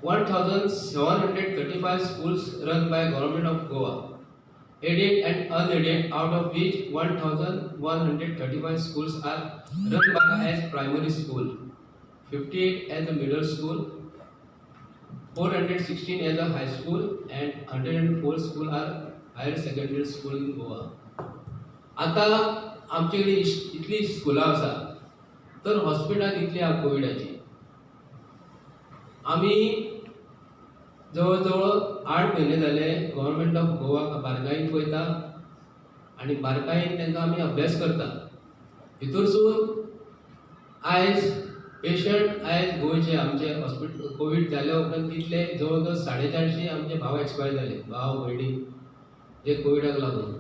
1,735 schools run by Government of Goa, aided and unaided, out of which 1,135 schools are run by as primary school, 58 as a middle school, 416 as a high school, and 104 school are higher secondary school in Goa. आता आमच्याकडे इतली स्कुलां आसा तर hospital कितली आहा कोविडाची. आमी जवळ 8 म्हयने जाले गव्हर्मेंट ऑफ गोवा बारकायेन पळयता आनी बारकायेन तांकां आमी अभ्यास करता. भितरसून आयज पेशंट गोंयचे आमचे हॉस्पिटल कोविड जाल्या उपरांत तितले जवळ 450 आमचे भाव एक्सपायर जाले, भाव भयणी जे कोविडाक लागून.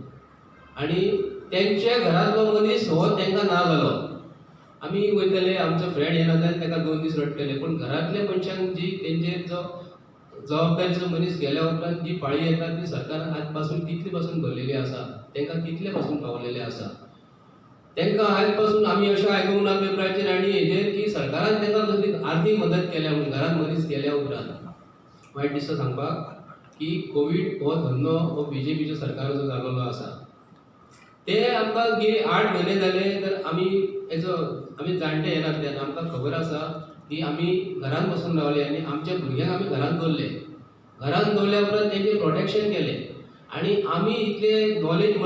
आनी तेंच्या घरांतलो मनीस हो तांकां ना जालो. आमी वयतले आमचो फ्रेंड येना जाल्यार ताका 2 दीस रडटले, पूण घरांतल्या मनशांक जी तेंचेर जो जबाबदारीचो मनीस गेल्या उपरांत जी पाळी येता ती सरकारान आज पासून कितले पासून भरलेली आसा, तांकां कितले पासून पावलेले आसा. तांकां आज पासून आमी अशें आयकूंक ना पेपराचेर आनी हेजेर की सरकारान तांकां आर्थीक मदत केल्या म्हणून घरांत मनीस गेल्या उपरांत. वायट दिसता सांगपाक की कोवीड हो धंदो हो बीजेपीच्या सरकाराचो जाल्लो आसा. ते आमकां 8 म्हयने जाले तर आमी जाणटे येनात तेन्ना आमकां खबर आसा की आमी घरांत बसून रावले आनी आमच्या भुरग्यांक आमी घरांत दवरले. घरांत दवरल्या उपरांत तेंचें प्रोटेक्शन केलें आनी आमी इतले नॉलेज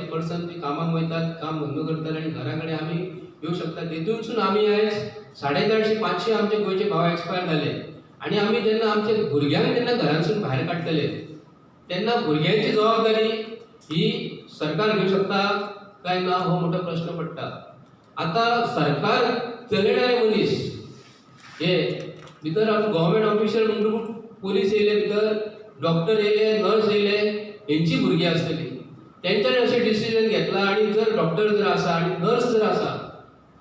पर्सन ते कामाक वयतात, काम धंदो करतात आनी घरा कडेन आमी येवं शकतात. तेतूनसून आमी आयज 450-500 आमचे गोंयचे भाव एक्सपायर जाले आनी आमी जेन्ना आमच्या भुरग्यांक जेन्ना घरांतसून भायर काडटले तेन्ना भुरग्यांची जबाबदारी ही सरकार घेवं शकता काय ना हो मोठो प्रश्न पडटा. आता सरकार चलयणारे मनीस हे भितर गव्हर्मेंट ऑफिशियल म्हणटकूच पोलीस येयले, भितर डॉक्टर येयले, नर्स येयले, हेंची भुरगीं आसतली. तेंच्यांनी अशें डिसिजन घेतला आनी जर डॉक्टर जर आसा आनी नर्स जर आसा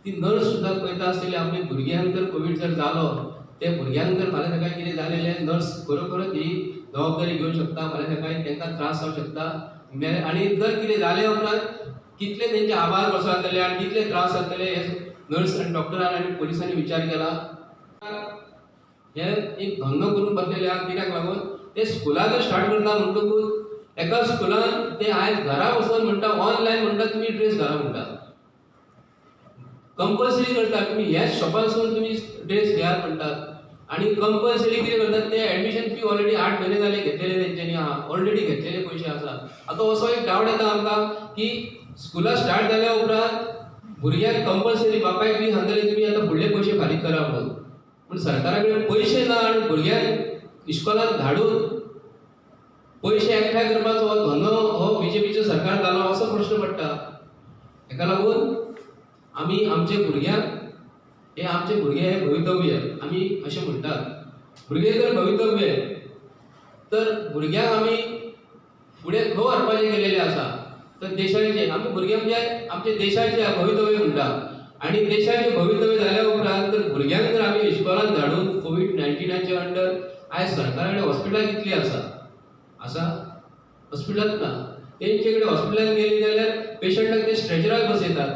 ती नर्स सुद्दां पळयता आसतली आपल्या भुरग्यांक जर कोवीड जर जालो त्या भुरग्यांक जर फाल्यां सकाळीं कितें जालेलें नर्स खरोखरच ही जबाबदारी घेवंक शकता. फाल्यां सकाळीं तांकां त्रास जावंक शकता आनी जर कितें जालें उपरांत कितले तेंचे आभार कसो जातले आनी कितले त्रास जातले हे नर्स आनी डॉक्टरान आनी पुलिसांनी विचार केला. हे एक धंदो करून बसलेले आहा. कित्याक लागून ते स्कुलां जर स्टार्ट करता म्हणटकूच एका स्कुलान ते आयज घरा वचून म्हणटा ऑनलायन म्हणटा तुमी ड्रेस घरा म्हणटा कंपल्सरी करता. तुमी ह्याच शॉपासून तुमी ड्रेस घेयात म्हणटात आनी कंपल्सरी कितें करतात ते एडमिशन फी ऑलरेडी 8 म्हयने जाले घेतलेले तेंच्यांनी आहा, ऑलरेडी घेतलेले पयशे आसा. आतां असो एक डावट येता आमकां की स्कुलां स्टार्ट जाल्या उपरांत भुरग्यांक कंपल्सरी बापायक बी सांगतले तुमी आतां फुडले पयशे फारीक करा म्हणून. पूण सरकारा कडेन पयशे ना आनी भुरग्यांक इस्कॉलांत धाडून पयशे एकठांय करपाचो हो धंदो हो बीजेपीचो सरकार जालो असो प्रश्न पडटा. हेका लागून आमी आमचे भुरग्यांक हे भवितव्य आमी अशें म्हणटात. भुरगे जर भवितव्य तर भुरग्यांक आमी फुडें खंय व्हरपाचें गेलेले आसा तर देशाचें आमी भुरगे म्हणजे आमचे देशाचें भवितव्य म्हणटा आनी देशाचें भवितव्य जाल्या उपरांत जर भुरग्यांक जर आमी इस्कॉलांत धाडून कोवीड-19च्या अंडर आयज सरकारा कडेन हॉस्पिटलां कितलीं आसा हॉस्पिटलांत ना. तेंचे कडेन हॉस्पिटलांत गेलीं जाल्यार पेशंटाक ते स्ट्रेचरार बसयतात,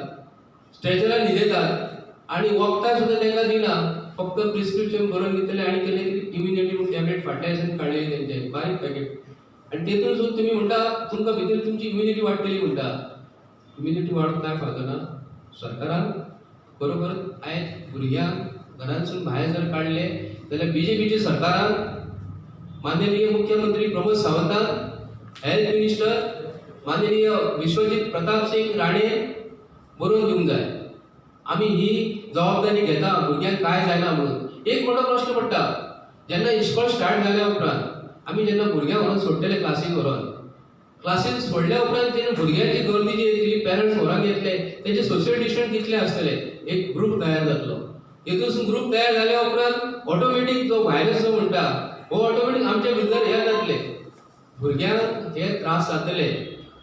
स्ट्रेचरार न्हिदयतात आनी वखदां सुद्दां तांकां दिना. फक्त प्रिस्क्रिप्शन बरोवन दितले आनी केले इम्युनिटी म्हूण टॅबलेट फाटल्या दिसांनी काडलेली तेंचे बारीक पॅकेट आनी तेतूनसून तुमी म्हणटा तुमकां भितर तुमची इम्युनिटी वाडटली म्हणटा. इम्युनिटी वाडोवंक कांय फायदो ना. सरकारान बरोबर आयज भुरग्यांक घरांतसून भायर जर काडले जाल्यार बीजेपीच्या सरकारान माननीय मुख्यमंत्री प्रमोद सावंतान, हेल्थ मिनिस्टर माननीय विश्वजीत प्रताप सिंग राणे बरोवन दिवंक जाय. आमी ही जबाबदारी घेता भुरग्यांक काय जायना म्हणून. एक मोठो प्रश्न पडटा जेन्ना इस्कॉल स्टार्ट जाल्या उपरांत आमी जेन्ना भुरग्यांक व्हरोन सोडटले क्लासीक सोडल्या उपरांत तेन्ना भुरग्यांची गर्दी जी येतली, पेरंट्स व्हरोन येतले, तेंचे सोशियल डिस्टन्स कितले आसतले. एक ग्रूप तयार जातलो. तेतून ग्रूप तयार जाल्या उपरांत ऑटोमॅटीक जो व्हायरस जो म्हणटा हो ऑटोमॅटीक आमच्या भितर हे जातले. भुरग्यांक हे त्रास जातले.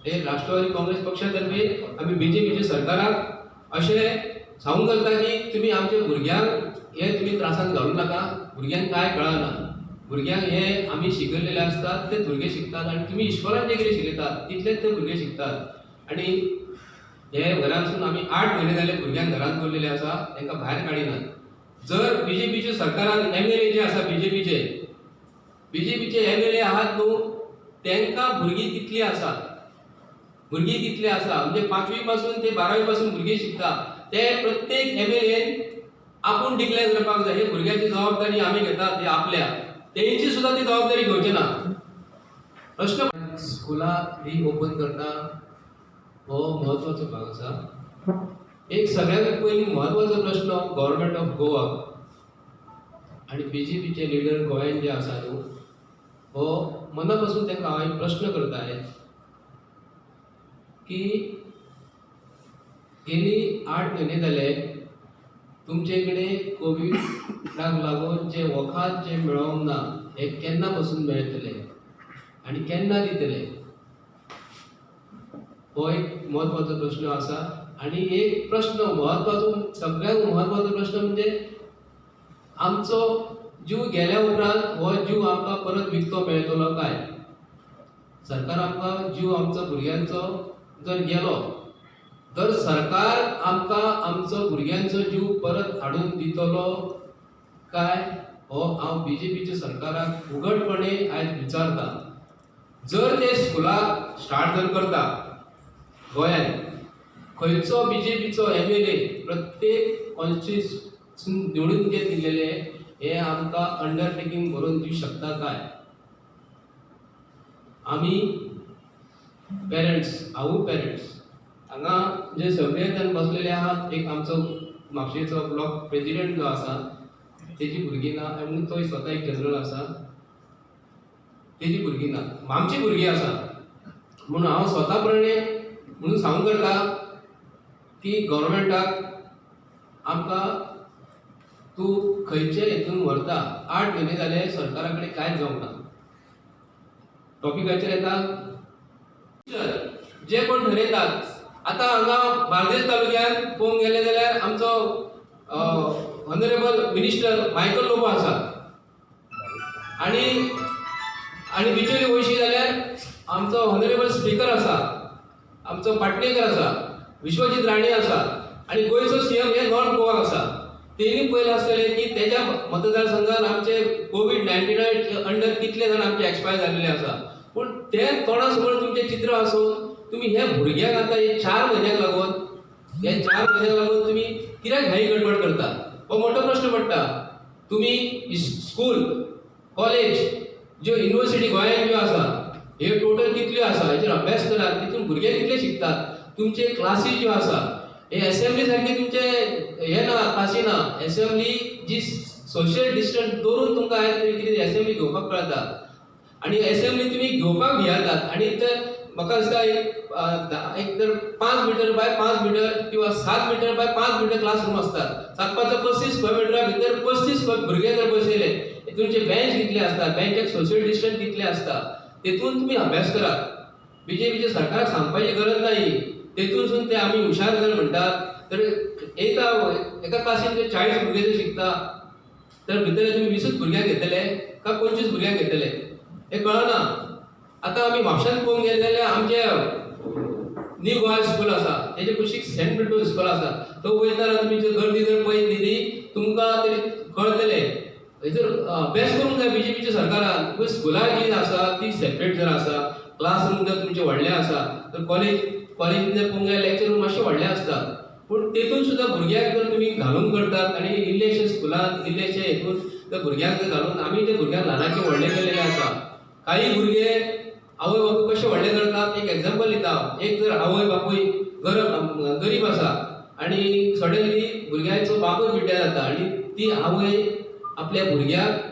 हे राष्ट्रवादी काँग्रेस पक्षातर्फे आमी बीजेपीच्या सरकाराक अशें सांगूंक करता की तुमी आमच्या भुरग्यांक हे तुमी त्रासांत घालूं नाका. भुरग्यांक कांय कळना. भुरग्यांक हे आमी शिकयलेले आसतात ते भुरगे शिकतात आनी तुमी इस्कॉलांत जे कितें शिकयतात तितलेच ते भुरगे शिकतात. आनी हे घरांतसून आमी 8 म्हयने जाले भुरग्यांक घरांत दवरलेले आसा, तांकां भायर काडिनात. जर बीजेपीचे सरकारान एमएलए जे आसा बीजेपीचे एमएलए आहात न्हू, तांकां भुरगीं कितली आसा म्हणजे 5वी पासून ते 12वी पासून भुरगे शिकता, ते प्रत्येक एमएलए आपूण डिक्लेअर करपाक जाय हे भुरग्याची जबाबदारी आमी घेतात ते आपल्या, तेंची सुद्धा ती जबाबदारी घेवची ना. प्रश्न स्कुलां ही ओपन करता हो महत्वाचो भाग आसा. एक सगळ्यात पयलीं महत्वाचो प्रश्न गव्हर्नमेंट ऑफ गोवा आणि बीजेपीचे लिडर गोंयांत जे आसा न्हू, हो मना पासून तांकां हांव एक प्रश्न करताय की गेली 8 म्हयने जाले तुमचे कडेन कोविडाक लागून जे वखद जे मेळोंक ना हे केन्ना पासून मेळटले आणि केन्ना दितले, हो एक महत्वाचो प्रश्न आसा. आणि एक प्रश्न सगळ्यात महत्वाचो प्रश्न म्हणजे आमचो जीव गेल्या उपरांत हो जीव आमकां परत विकतो मेळटलो काय. सरकार आमकां जीव आमचो भुरग्यांचो जर गेलो तर सरकार आमकां आमचो भुरग्यांचो जीव परत हाडून दितलो काय, हो हांव बीजेपीच्या सरकाराक उघडपणे आयज विचारता. जर ते स्कुलां स्टार्ट जर करता गोंयांत, खंयचो बीजेपीचो एमएलए प्रत्येक कॉन्स्टिट्युन्सीन निवडून दिलेले हे आमकां अंडरटेकिंग करून दिवंक शकता काय. आमी पेरंट्स हांगा जे सगळे जाण बसलेले आहात, एक आमचो म्हापशेचो ब्लॉक प्रेसिडेंट जो आसा तेजी भुरगीं ना, आनी तो स्वता एक जनरल आसा तेजी भुरगीं ना, आमची भुरगीं आसा. म्हणून हांव स्वता प्रणे म्हणून सांगूंक करता की गव्हर्नमेंटाक आमकां तूं खंयचे हेतून व्हरता. 8 म्हयने जाले सरकारा कडेन कांयच जावंक ना. टॉपिकाचेर येता जे कोण ठरयतात. आतां हांगा बार्देस तालुक्यांत पळोवंक गेले जाल्यार आमचो ऑनरेबल मिनिस्टर मायकल लोबो आसा, आनी बिचोली वयशी जाल्यार आमचो ऑनरेबल स्पीकर आसा, आमचो पाटणेकर आसा, विश्वजीत राणे आसा, आनी गोंयचो सीएम हे नॉर्थ गोवाक आसा. तेणी पयले आसतले की तेज्या मतदारसंघात आमचे कोविड-19 अंडर कितले जाण आमचे एक्सपायर जाल्ले आसा. पूण ते तोंडा समोर तुमचें चित्र आसून तुमी हे भुरग्यांक आतां हे 4 म्हयन्याक लागून तुमी कित्याक घाई गडबड करता, हो मोठो प्रश्न पडटा. तुमी स्कूल कॉलेज ज्यो युनिव्हर्सिटी गोंयांत ज्यो आसा हे टोटल कितल्यो आसा हेचेर अभ्यास करात. तितून भुरगे कितले शिकतात. तुमचे क्लासीस ज्यो आसा हे असेंब्ली सारखे तुमचे हे ना, क्लासी ना. असेंब्ली जी सोशल डिस्टन्स दवरून तुमकां कितें असेंब्ली घेवपाक कळटा, आनी असेंब्ली तुमी घेवपाक भियातात. आनी तर म्हाका दिसता एक तर 5 मीटर बाय 5 मीटर किंवा 7 मीटर बाय 5 मीटर क्लासरूम असतात. 35 स्क्वेअर मिटरा भितर 35 भुरगे जर बसयले, तुमचे बेंच कितले असतात, बेंचाक सोशल डिस्टन्स कितले असता, तेतून तुम्ही अभ्यास करात. बीजेपीच्या सरकाराक सांगपाची गरज नाही. तेतूनसून ते आम्ही हुशार जर म्हणटात तर एका क्लासीन ते 40 भुरगे जर शिकता तर भितर तुम्ही 20 भुरग्यांक घेतले का 25 भुरग्यांक घेतले हे कळना. आता आम्ही म्हापशांत पळोवंक गेले जाल्यार आमचे न्यू गोवा स्कूल आसा, तेजे कुशीक सेंट पिटर्स स्कूल आसा. तो वयताना तुमी जर गर्दी जर पळयली तुमकां तरी कळटले. जर अभ्यास करूंक जाय बीजेपीच्या सरकारान. स्कुलां जी आसा ती सेपरेट जर आसा, क्लासरूम जर तुमचे व्हडले आसा, तर कॉलेज जर पळोवंक गेल्यार लेक्चर रूम मातशे व्हडले आसतात. पूण तेतून सुद्दां भुरग्यांक जर तुमी घालून करतात आनी इल्लेशे स्कुलांत इल्लेशे हेतून जर भुरग्यांक जर घालून आमी ते भुरग्यांक ल्हानाचे व्हडले केलेले आसा. काही भुरगे आवय बापूय कशे व्हडले करतात एक एग्जांपल दिता. एक जर आवय बापूय गरीब आसा आनी सडनली भुरग्याचो बापूय पिड्ड्यार जाता आनी ती आवय आपल्या भुरग्याक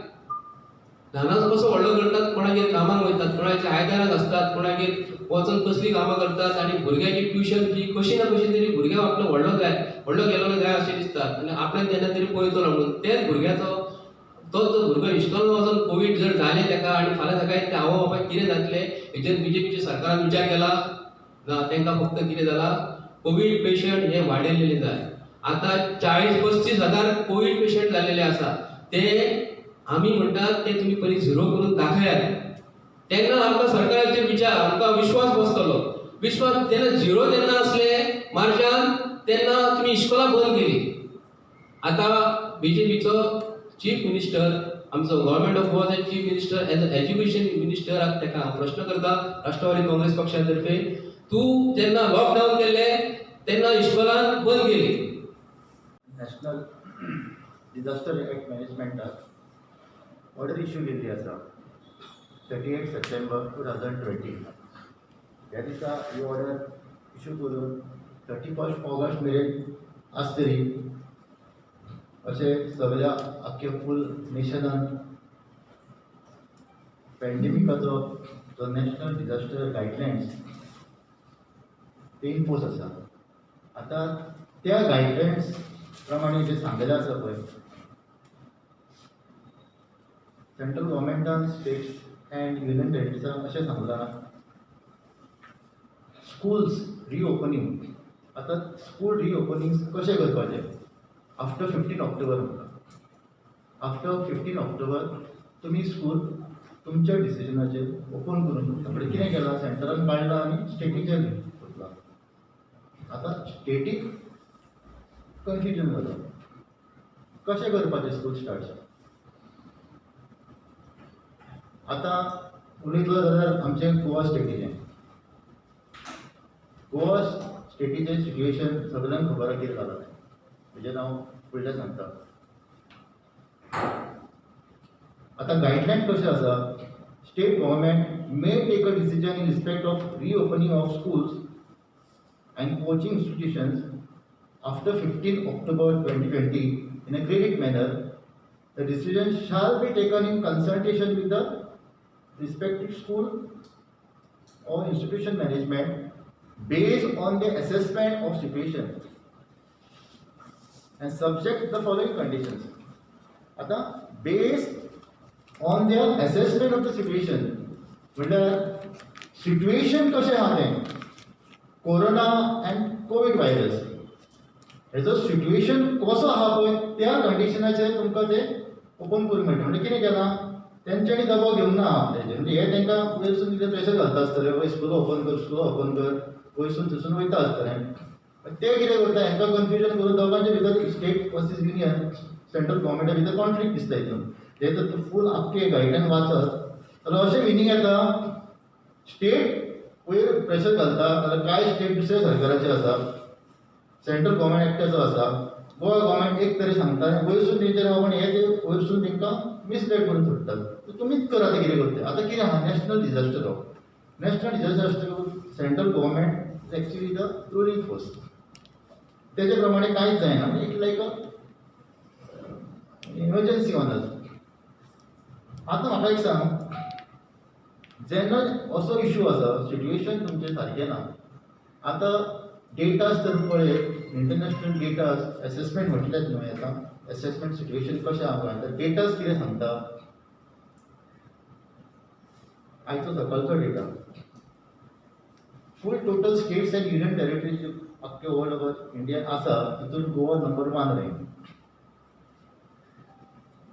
ल्हानाचो कसो व्हडलो करतात, कोणागेर कामाक वयतात, कोणाच्या आयदनाक आसतात, कोणागेर वचून कसली कामां करतात आनी भुरग्याची ट्युशन फी कशी ना कशी तरी भुरग्याक आपलो व्हडलो केलेलो जाय अशें दिसता. आनी आपल्यान तेन्ना तरी पळयतलो म्हणून तेच भुरग्याचो तो भुरगो इश्कोलो वचून कोवीड जर जालें ताका आनी फाल्यां सकाळीं ते आवय बापायक कितें जातलें हेचेर बीजेपीच्या सरकारान विचार केला ना. तांकां फक्त कितें जाला, कोवीड पेशंट हे वाडयलेले जाय. आतां 40-35 हजार कोवीड पेशंट जाल्लेले आसा. ते आमी म्हणटात ते तुमी पयलीं झिरो करून दाखयात, तेन्ना आमकां सरकाराचेर विचार आमकां विश्वास बसतलो. विश्वास जेन्ना झिरो जेन्ना आसले मार्चान तेन्ना तुमी इस्कोलां बंद केली. आतां BJPचो चीफ मिनिस्टर आमचो गव्हर्नमेंट ऑफ गोवाचो chief minister as a education मिनिस्टराक ताका हांव प्रश्न करता राष्ट्रवादी काँग्रेस पक्षातर्फे तूं जेन्ना लॉकडावन केल्लें तेन्ना इस्कॉलान बंद केली. नॅशनल डिजास्टर मॅनेजमेंटाक ऑर्डर इश्यू केल्ली आसा 38 सप्टेंबर 2020. ह्या दिसा ही ऑर्डर इश्यू करून 31 ऑगस्ट मेरेन आसतली अशें सगळ्या आख्या फूल नेशनान पॅन्डेमिकाचो जो नॅशनल डिजास्टर गायडलायन्स ते इम्पोज आसा. आतां त्या गायडलायन्स प्रमाणे जे सांगलेलें आसा पळय सेंट्रल गव्हर्मेंटान स्टेट्स अँड युनियन टेरिटरीजांक अशें सांगलां स्कूल्स रिओपनिंग. आतां स्कूल रिओपनिंग कशें करपाचें आफ्टर 15 ऑक्टोबर म्हणटा. आफ्टर 15 ऑक्टोबर तुमी स्कूल तुमच्या डिसिजनाचेर ओपन करूंक शकता. म्हणजे कितें केलां सेंटरान काडलां आनी स्टेटीचेर करतला. आतां स्टेटीक कन्फ्युजन जाता कशें करपाचें स्कूल स्टार्ट. आतां उलयतलो जाल्यार आमचें गोवा स्टेटीचें. गोवा स्टेटीचें सिट्युएशन सगळ्यांक खबर आसा कितें जालां तें. म्हणजे हांव फुडलें सांगता. आतां गायडलायन कशें आसा state government may take a decision in respect of reopening of schools and coaching institutions after 15 October 2020 in a credit manner. The decision shall be taken in consultation with the respective school or institution management based on the assessment of situation and subject to the following conditions. आता based on their assessment of the situation म्हणजे situation कशें आहा तें corona end Covid virus हेजो situation कसो आहा पळय त्या कंडिशनाचेर तुमकां तें ओपन करूंक मेळटा. म्हणजे कितें केलां तेंच्यांनी दबाव घेवंक ना तेजेर. म्हणजे हे तांकां वयरसून कितें प्रेशर घालता आसतलें वय स्कुलां ओपन कर स्कुलां ओपन कर वयरसून थंयसून वयता आसतलें. ते कितें करता हांकां कन्फ्युजन करून दोगांचे भितर स्टेट वर्सीस युनियन सेंट्रल गव्हर्मेंटा भितर कॉन्फ्लिक्ट दिसता हितून. हे जर तूं फूल आख्खे गायडलायन वाचत जाल्यार अशें मिनींग येता स्टेट वयर प्रेशर घालता जाल्यार कांय स्टेट दुसऱ्या सरकाराचे आसा सेंट्रल गव्हर्मेंट एकट्याचो आसा. गोवा गव्हर्मेंट एक तरी सांगता आनी वयरसून तेंचेर आपण हे ते वयरसून तांकां मिसगायड करून सोडटात. तुमीच करा ते कितें करता. आतां कितें आहा नॅशनल डिजास्टर हो national disaster central government actually the ruling force तेजे प्रमाणे कांयच जायना. म्हणजे it like a emergency on us. आतां म्हाका एक सांग जेन्ना असो इश्यू आसा सिट्युएशन तुमचें सारकें ना. आतां डेटाज तर पळय इंटरनॅशनल डेटाज एसेसमेंट म्हटलेच न्हय. आतां एसेसमेंट सिट्युएशन कशें आहा पळय आतां डेटाज कितें सांगता आयचो सकाळचो data full total states and union territories अख्खे ऑल ओवर इंडियान आसा तितून Goa number 1 rank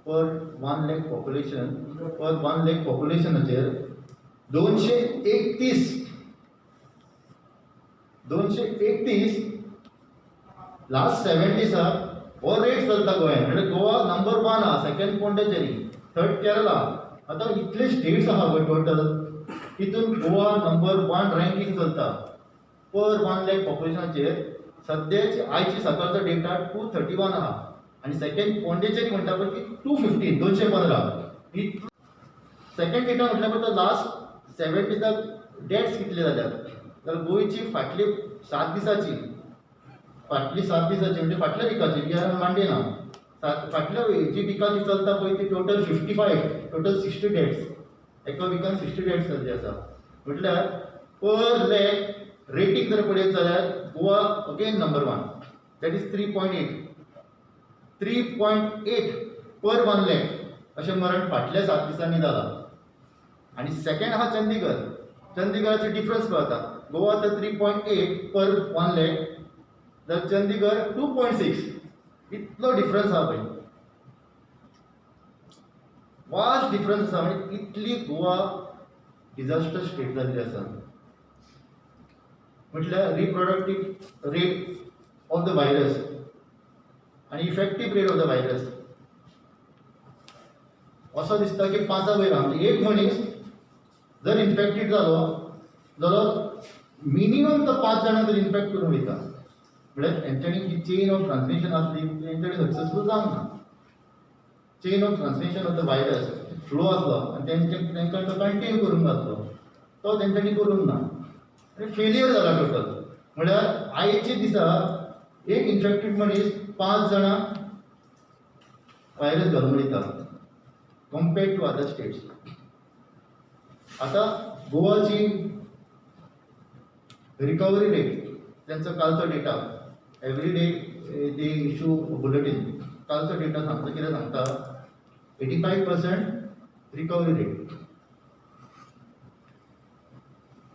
per 1 lakh population. Per 1 lakh पॉप्युलेशनाचेर 231 लास्ट 7 दिसाक हो रेट चलता गोंयांत. म्हणजे गोवा नंबर 1 आहा. Second Pondicherry third Kerala. आतां इतले स्टेट्स आहा पळय टोटल तितून गोवा नंबर 1 रँकींग चलता पर 1 लाख पॉप्युलेशनाचेर. सद्याची आयची सकाळचो डेटा 231 आहा आनी सेकंड पोंडेचेरी म्हणटा पळय ती 215 215. सेकंड डेटा म्हटल्यार पळय लास्ट 7 दिसाक डेथ्स कितले जाल्यात जाल्यार गोंयची फाटली 7 दिसाची म्हणजे फाटल्या विकाची वी आर मांडे ना फाटल्या जी विकाची चलता पळय ती टोटल 55 टोटल 60 डेथ्स. एका विकान 60 डेथ्स जाल्ले आसा. म्हटल्यार पर लॅक रेटींग जर पळयत जाल्यार Goa again number 1 that is 3.8 पर 1 लाख अशें मरण फाटल्या 7 दिसांनी जालां. आनी सेकंड आहा चंदीगड. चंदीगडाचे डिफरन्स पळयता गोवा तर 3.8 पर 1 लाख जाल्यार चंदीगड 2.6. इतलो डिफरन्स आहा पळय वास्ट डिफरन्स आसा. म्हणजे इतली गोवा डिजास्टर स्टेट जाल्ली आसा. म्हटल्यार रिप्रोडक्टीव रेट ऑफ द व्हायरस आनी effective rate of the virus असो दिसता की 5 वयर म्हणजे एक मनीस जर इन्फेक्टेड जालो जाल्यार मिनिमम तो 5 जाणां तरी इन्फेक्ट करून वयता. म्हळ्यार तेंच्यांनी जी चेन ऑफ ट्रान्समिशन आसली तेंच्यांनी सक्सेसफूल जावंक ना. Chain of transmission of the virus flow आसलो आनी तेंकां तो कंटिन्यू करूंक आसलो तो तेंच्यांनी करूंक ना आनी फेलियर जाला टोटल. म्हळ्यार आयच्या दिसा एक इन्फेक्टेड मनीस 5 जाणां व्हायरस घालून वयता कंपेर्ड टू अदर स्टेट्स. आता गोवाची रिकवरी रेट त्यांचा कालचो data every day they issue bulletin कालचो डेटा सांगता कितें सांगता 85% रिकवरी रेट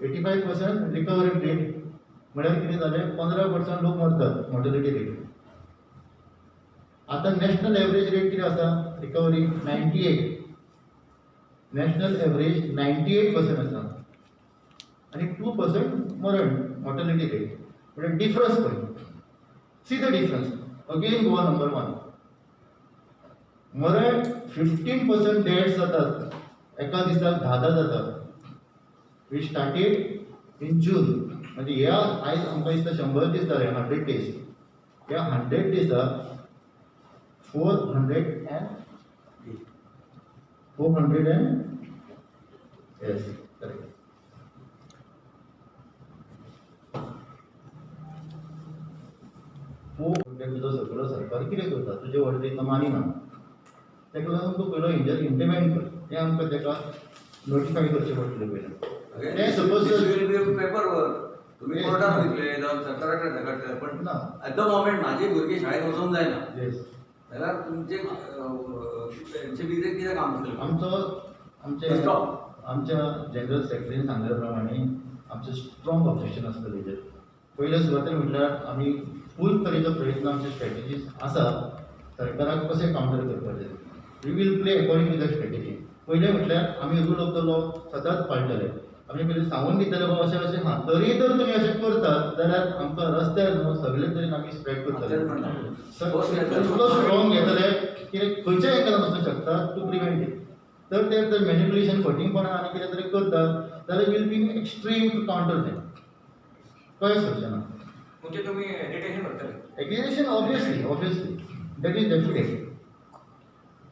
85% रिकवरी रेट म्हळ्यार कितें जालें 15% लोक मरतात मॉर्टॅलिटी रेट. आता नॅशनल एवरेज रेट कितें आसा रिकवरी 98 नॅशनल एवरेज 98% आसा आनी 2% मरण मॉर्टॅलिटी रेट. म्हणजे डिफरन्स पळय see the difference again Goa number 1. मरण 15% डेथ्स जातात एका दिसाक 10 जातात. वी स्टार्टेड इन जून म्हणजे ह्या आयज आमकां दिसता 100 दीस जाले 100 डेज. ह्या 100 डेजाक 400 yes correct. तुजो सगळो सरकार कितें करता तुजे ऑर्डरीन मानिना तेका लागून तूं पयलो इंटिमेंट कर तें आमकां तेका नोटिफाय करचें पडटलें पयलें. तें सपोज पेपर वर्क तुम्ही कोर्टात वयतले जावं सरकाराकडे धाडटले पण ना एट द मोमेंट माझे भुरगे शाळेत वचूंक जायना येस जाल्यार तुमचे तेंचे भितर कितें काम करतले? आमच्या जनरल सेक्रेटरीन सांगल्या प्रमाणे आमचें स्ट्रॉंग ऑब्जेक्शन आसता तेजेर. पयल्या सुवातेर म्हटल्यार आमी फूल तरेचो प्रयत्न आमचे स्ट्रॅटेजीज आसा सरकाराक कशें कावंटर करपाचें. We will play according to the strategy. पयलें म्हटल्यार आमी रूल ऑफ द लॉ सदांच पाळटले. आमी पयलीं सांगून दितले बाबा अशें अशें हां तरी जर तुमी अशें करतात जाल्यार आमकां रस्त्यार न्हू सगळे तरेन आमी स्प्रेड करतले. इतलो स्ट्रॉंग घेतले कितें खंयच्याय एंगलान वचूंक शकता टू प्रिवेंट इट. तर ते जर मॅनिपुलेशन फटींगपणां आनी कितें तरी करतात जाल्यार will be extreme to counter them. कळ्ळें सर म्हणजे तुम्ही डिटेशन करतले? Aggregation obviously that is definite.